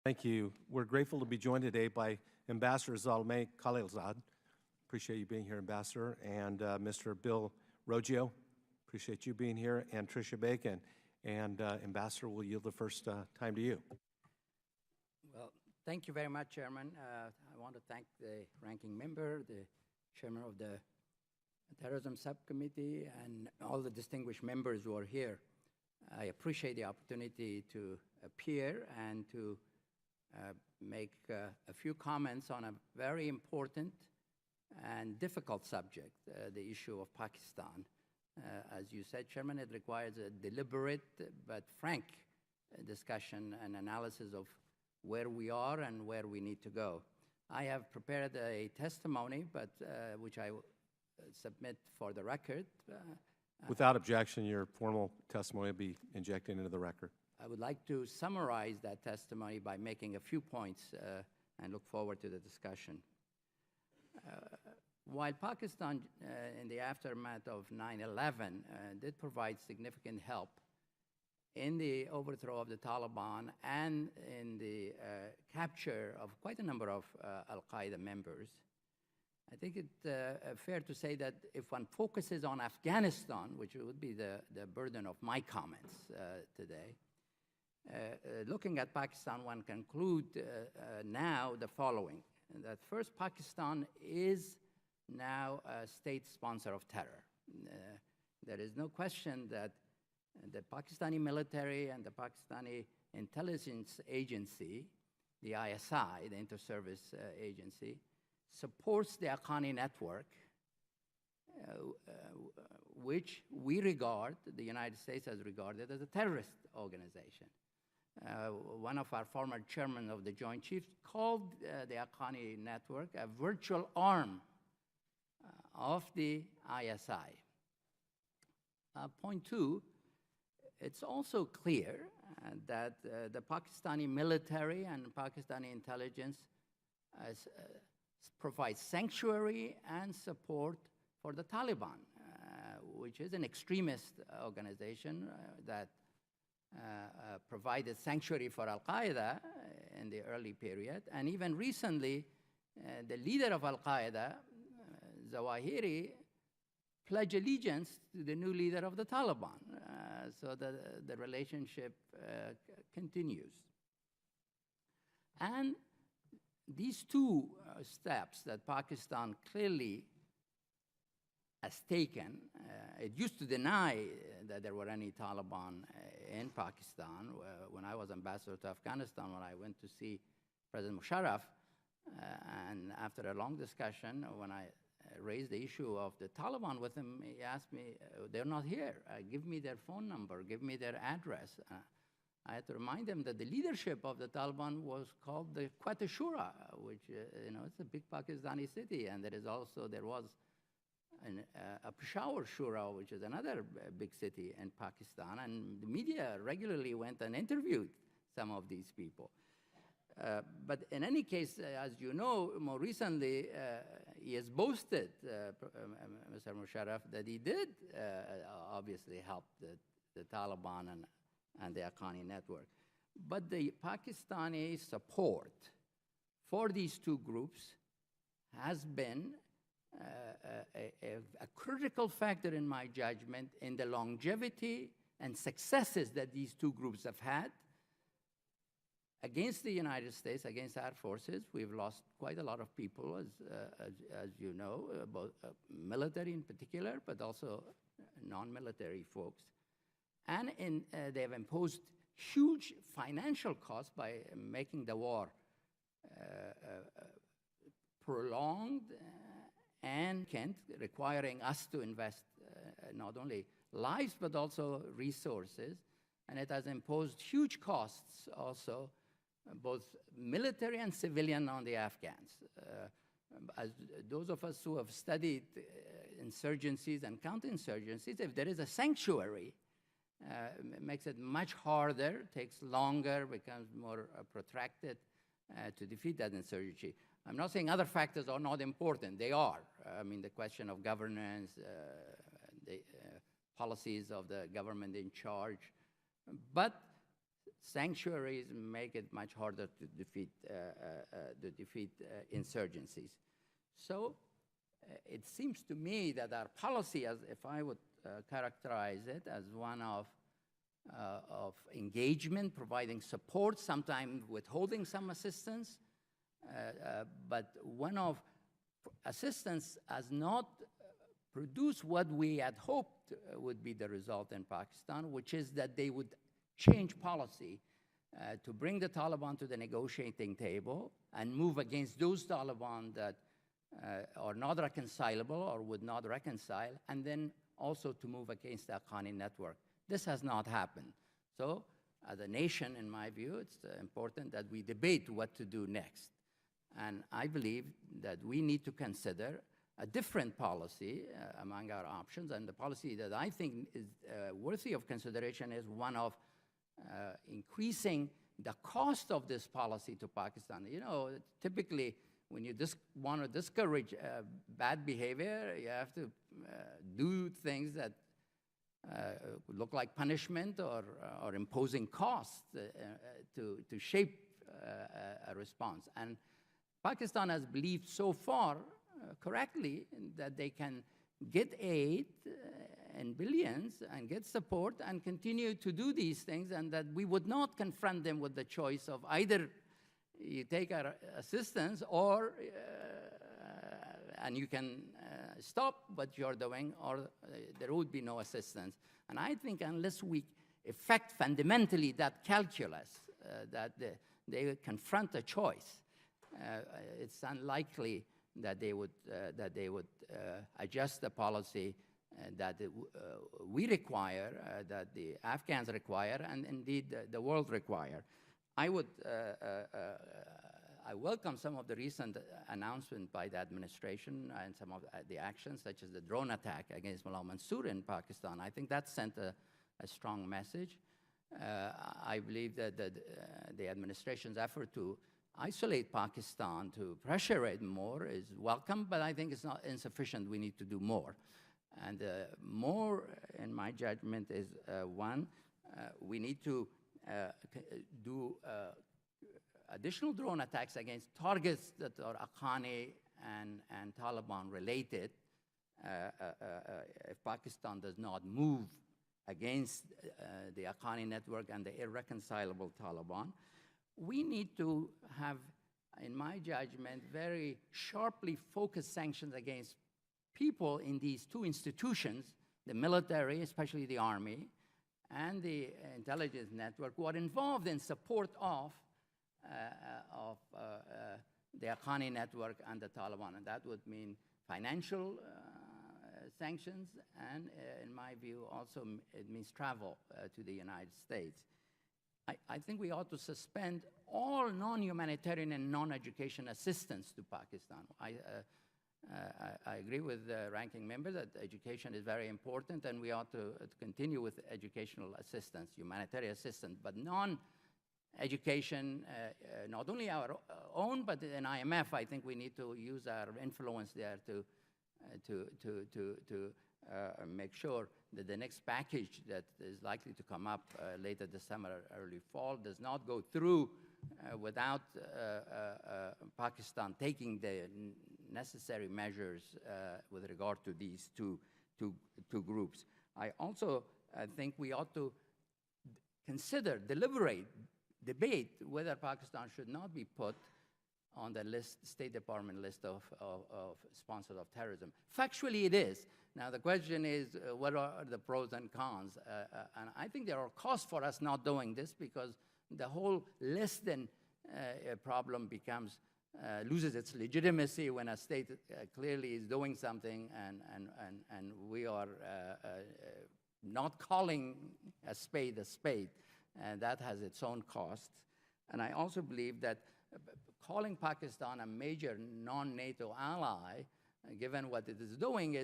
Thank you. We're grateful to be joined today by Ambassador Zalmay Khalilzad. Appreciate you being here, Ambassador. And Mr. Bill Roggio, appreciate you being here. And Tricia Bacon. And Ambassador, we'll yield the first time to you. Well, thank you very much, Chairman. I want to thank the ranking member, the chairman of the Terrorism Subcommittee, and all the distinguished members who are here. I appreciate the opportunity to appear and to make a few comments on a very important and difficult subject, the issue of Pakistan. As you said, Chairman, it requires a deliberate but frank discussion and analysis of where we are and where we need to go. I have prepared a testimony, but which I will submit for the record. Without objection, your formal testimony will be injected into the record. I would like to summarize that testimony by making a few points and look forward to the discussion. While Pakistan, in the aftermath of 9/11, did provide significant help in the overthrow of the Taliban and in the capture of quite a number of al-Qaeda members, I think it's fair to say that if one focuses on Afghanistan, which would be the burden of my comments today, looking at Pakistan, one conclude now the following: that first, Pakistan is now a state sponsor of terror. There is no question that the Pakistani military and the Pakistani intelligence agency, the ISI, the inter-service agency, supports the Haqqani network, which we regard, the United States has regarded as a terrorist organization. One of our former chairmen of the Joint Chiefs called the Haqqani network a virtual arm of the ISI. Point two, it's also clear that the Pakistani military and Pakistani intelligence provide sanctuary and support for the Taliban, which is an extremist organization that provided sanctuary for al-Qaeda in the early period. And even recently, the leader of al-Qaeda, Zawahiri, pledged allegiance to the new leader of the Taliban. So the relationship continues. And these two steps that Pakistan clearly has taken, it used to deny that there were any Taliban in Pakistan. When I was ambassador to Afghanistan, when I went to see President Musharraf, and after a long discussion, when I raised the issue of the Taliban with him, he asked me, they're not here. Give me their phone number, give me their address. I had to remind them that the leadership of the Taliban was called the Quetta Shura, which, it's a big Pakistani city. And there was a Peshawar Shura, which is another big city in Pakistan. And the media regularly went and interviewed some of these people. But in any case, as you know, more recently, he has boasted, Mr. Musharraf, that he did obviously help the Taliban and the Haqqani network. But the Pakistani support for these two groups has been a critical factor, in my judgment, in the longevity and successes that these two groups have had against the United States, against our forces. We've lost quite a lot of people, as you know, both military in particular, but also non-military folks. And they have imposed huge financial costs by making the war prolonged and requiring us to invest not only lives, but also resources. And it has imposed huge costs also, both military and civilian, on the Afghans. As those of us who have studied insurgencies and counterinsurgencies, if there is a sanctuary, it makes it much harder, takes longer, becomes more protracted to defeat that insurgency. I'm not saying other factors are not important. They are. I mean, the question of governance, the policies of the government in charge. But sanctuaries make it much harder to defeat insurgencies. So it seems to me that our policy, as if I would characterize it, as one of engagement, providing support, sometimes withholding some assistance, but one of assistance has not produced what we had hoped would be the result in Pakistan, which is that they would change policy to bring the Taliban to the negotiating table and move against those Taliban that are not reconcilable or would not reconcile, and then also to move against the Haqqani network. This has not happened. So, as a nation, in my view, it's important that we debate what to do next. And I believe that we need to consider a different policy among our options, and the policy that I think is worthy of consideration is one of increasing the cost of this policy to Pakistan. You know, typically, when you want to discourage bad behavior, you have to do things that look like punishment or imposing costs to shape a response. And Pakistan has believed so far, correctly, that they can get aid in billions and get support and continue to do these things, and that we would not confront them with the choice of either you take our assistance or and you can stop what you're doing, or there would be no assistance. And I think unless we affect fundamentally that calculus, that they confront a choice, it's unlikely that they would adjust the policy that we require, that the Afghans require, and indeed the world require. I welcome some of the recent announcements by the administration and some of the actions, such as the drone attack against Mullah Mansour in Pakistan. I think that sent a strong message. I believe that the administration's effort to isolate Pakistan, to pressure it more, is welcome, but I think it's not insufficient. We need to do more. And more, in my judgment, is one, we need to do additional drone attacks against targets that are Haqqani and Taliban related. If Pakistan does not move against the Haqqani network and the irreconcilable Taliban, we need to have, in my judgment, very sharply focused sanctions against people in these two institutions, the military, especially the army, and the intelligence network, who are involved in support of the Haqqani network and the Taliban. And that would mean financial sanctions, and in my view, also it means travel to the United States. I think we ought to suspend all non-humanitarian and non-education assistance to Pakistan. I agree with the ranking member that education is very important, and we ought to continue with educational assistance, humanitarian assistance, but non-education, not only our own, but in IMF, I think we need to use our influence there to make sure that the next package that is likely to come up later this summer, early fall, does not go through without Pakistan taking the necessary measures with regard to these two groups. I also think we ought to consider, debate whether Pakistan should not be put on the list, State Department list of sponsors of terrorism. Factually, it is. Now, the question is, what are the pros and cons? And I think there are costs for us not doing this, because the whole less than problem loses its legitimacy when a state clearly is doing something and we are not calling a spade, and that has its own costs. And I also believe that calling Pakistan a major non-NATO ally, given what it is doing,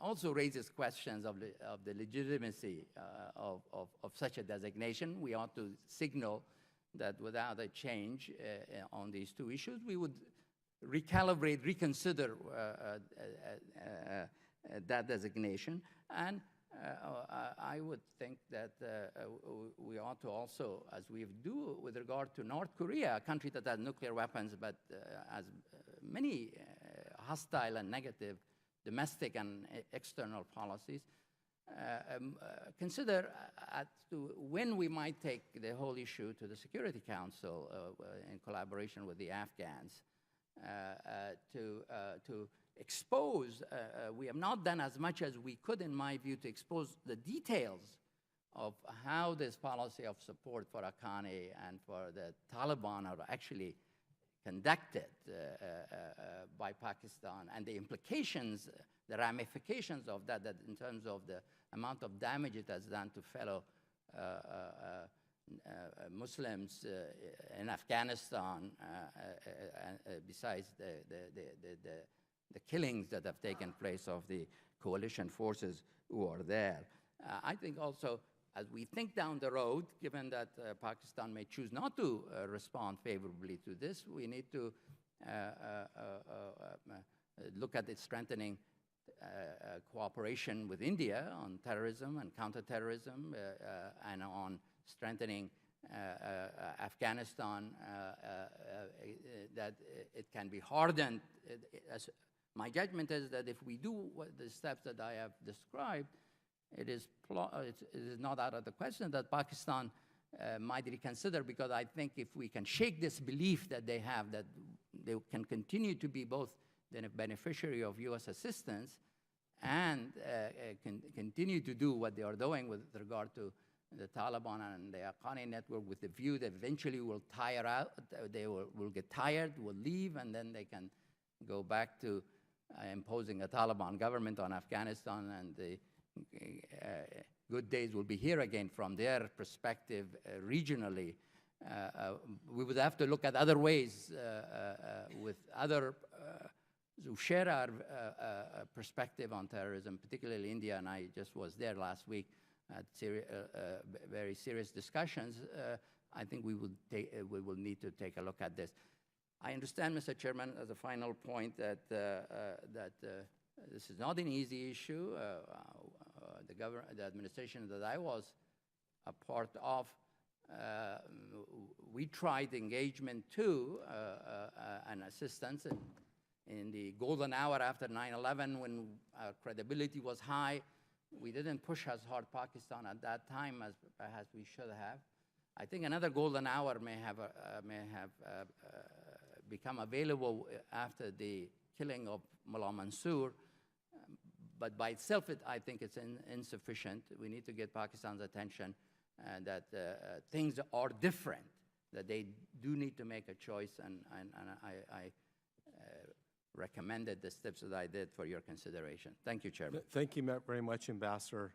also raises questions of the legitimacy of such a designation. We ought to signal that without a change on these two issues, we would reconsider that designation. And I would think that we ought to also, as we do with regard to North Korea, a country that has nuclear weapons but has many hostile and negative domestic and external policies, consider as to when we might take the whole issue to the Security Council in collaboration with the Afghans to expose. We have not done as much as we could, in my view, to expose the details of how this policy of support for Haqqani and for the Taliban are actually conducted by Pakistan, and the implications, the ramifications of that in terms of the amount of damage it has done to fellow Muslims in Afghanistan, besides the killings that have taken place of the coalition forces who are there. I think also, as we think down the road, given that Pakistan may choose not to respond favorably to this, we need to look at its strengthening cooperation with India on terrorism and counterterrorism, and on strengthening Afghanistan, that it can be hardened. My judgment is that if we do the steps that I have described, it is not out of the question that Pakistan might reconsider, because I think if we can shake this belief that they have, that they can continue to be both the beneficiary of U.S. assistance and continue to do what they are doing with regard to the Taliban and the Haqqani network, with the view that eventually will tire out, they will get tired, will leave, and then they can go back to imposing a Taliban government on Afghanistan, and the good days will be here again from their perspective regionally. We would have to look at other ways with other who share our perspective on terrorism, particularly India, and I just was there last week, had very serious discussions. I think we will need to take a look at this. I understand, Mr. Chairman, as a final point, that this is not an easy issue. The administration that I was a part of, we tried engagement too and assistance in the golden hour after 9/11, when our credibility was high. We didn't push as hard Pakistan at that time as perhaps we should have. I think another golden hour may have become available after the killing of Mullah Mansour, but by itself, I think it's insufficient. We need to get Pakistan's attention that things are different, that they do need to make a choice, and I recommended the steps that I did for your consideration. Thank you, Chairman. Thank you very much, Ambassador.